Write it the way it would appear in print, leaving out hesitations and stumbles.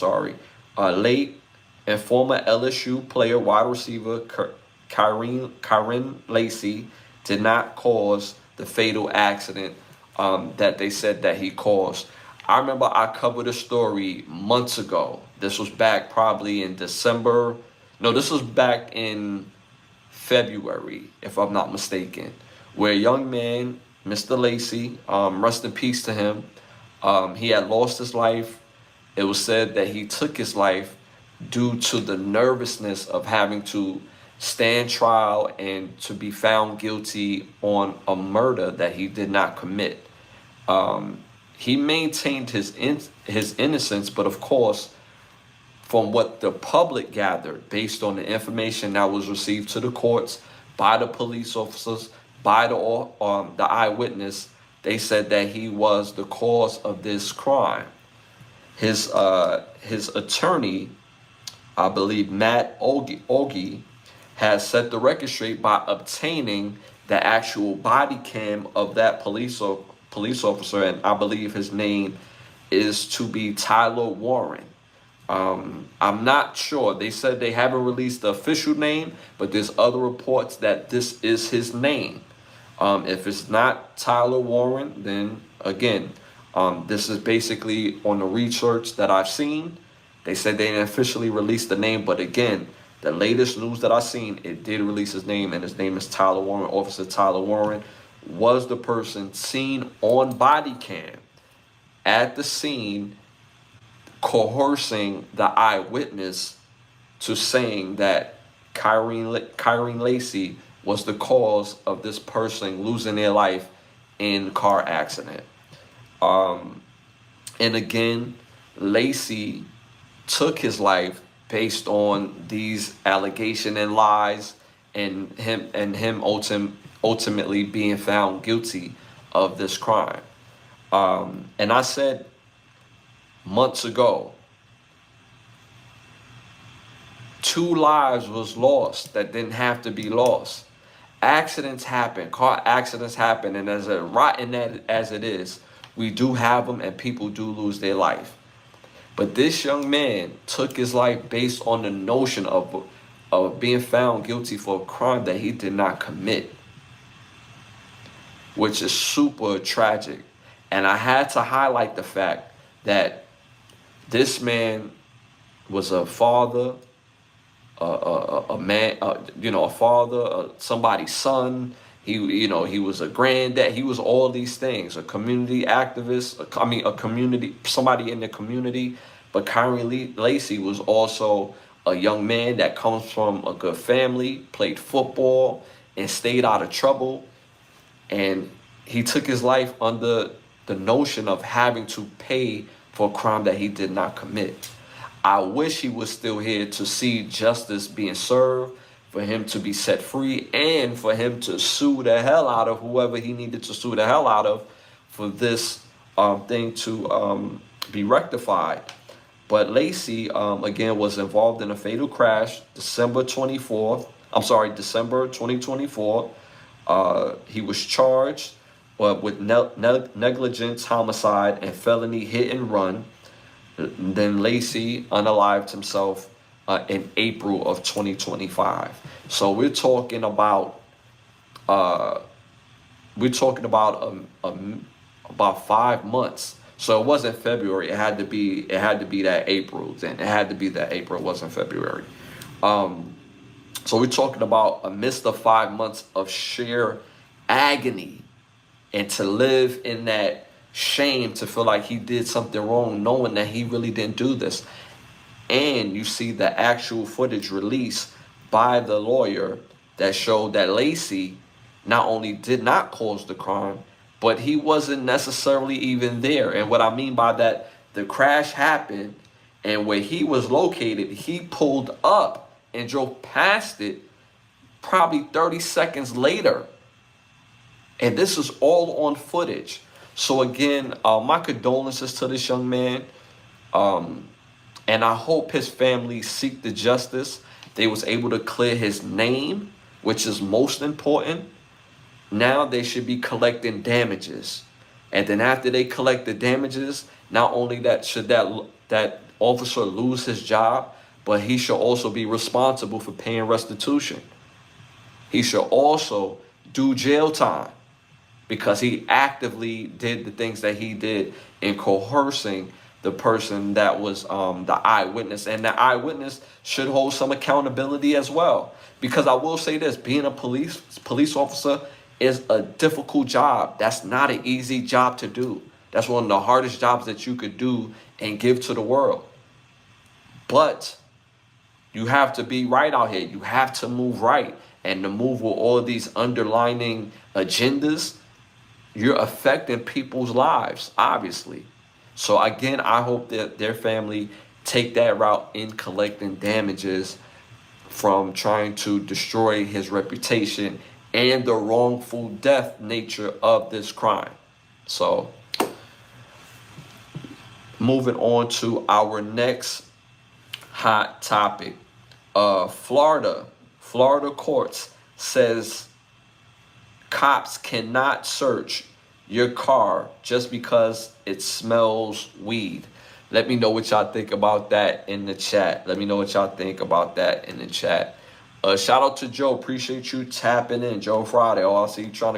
Late and former LSU player wide receiver Kyren Lacy did not cause the fatal accident that they said that he caused. I remember I covered a story months ago. This was back probably in December. No, this was back in February, if I'm not mistaken, where a young man, Mr. Lacy, rest in peace to him, he had lost his life. It was said that he took his life due to the nervousness of having to stand trial and to be found guilty on a murder that he did not commit. He maintained his innocence, but of course, from what the public gathered, based on the information that was received to the courts by the police officers, by the eyewitness, they said that he was the cause of this crime. His attorney, I believe Matt Ogie, has set the record straight by obtaining the actual body cam of that police officer, and I believe his name is to be Tyler Warren. I'm not sure. They said they haven't released the official name, but there's other reports that this is his name. If it's not Tyler Warren, then again, this is basically on the research that I've seen. They said they didn't officially release the name, but again, the latest news that I've seen, it did release his name, and his name is Tyler Warren. Officer Tyler Warren was the person seen on body cam at the scene coercing the eyewitness to saying that Kyren Lacy was the cause of this person losing their life in car accident. And again, Lacy took his life based on these allegations and lies, and him ultimately being found guilty of this crime. And I said months ago, 2 lives was lost that didn't have to be lost. Accidents happen, car accidents happen, and as rotten as it is, we do have them, and people do lose their life. But this young man took his life based on the notion of being found guilty for a crime that he did not commit, which is super tragic. And I had to highlight the fact that this man was a father, a man, a father, somebody's son. He was a granddad. He was all these things, a community activist, somebody in the community. But Kyren Lacy was also a young man that comes from a good family, played football, and stayed out of trouble. And he took his life under the notion of having to pay for a crime that he did not commit. I wish he was still here to see justice being served, for him to be set free, and for him to sue the hell out of whoever he needed to sue the hell out of for this thing to be rectified. But Lacy, again, was involved in a fatal crash, December 2024. He was charged with negligence, homicide, and felony hit and run. Then Lacy unalived himself in April of 2025. So we're talking about about 5 months. So it wasn't February. It had to be that April. Then it had to be that April. It wasn't February. So we're talking about a midst of 5 months of sheer agony, and to live in that shame, to feel like he did something wrong, knowing that he really didn't do this. And you see the actual footage released by the lawyer that showed that Lacy not only did not cause the crime, but he wasn't necessarily even there. And what I mean by that, the crash happened, and where he was located, he pulled up and drove past it probably 30 seconds later. And this is all on footage. So again, my condolences to this young man. And I hope his family seek the justice. They was able to clear his name, which is most important. Now they should be collecting damages. And then after they collect the damages, not only that should that officer lose his job, but he should also be responsible for paying restitution. He should also do jail time because he actively did the things that he did in coercing the person that was the eyewitness. And the eyewitness should hold some accountability as well. Because I will say this, being a police officer is a difficult job. That's not an easy job to do. That's one of the hardest jobs that you could do and give to the world. But you have to be right out here. You have to move right. And to move with all of these underlining agendas, you're affecting people's lives, obviously. So again, I hope that their family take that route in collecting damages from trying to destroy his reputation and the wrongful death nature of this crime. So moving on to our next hot topic. Florida courts says cops cannot search your car just because it smells weed. Let me know what y'all think about that in the chat. Shout out to Joe. Appreciate you tapping in. Joe Friday. Oh, I see you trying to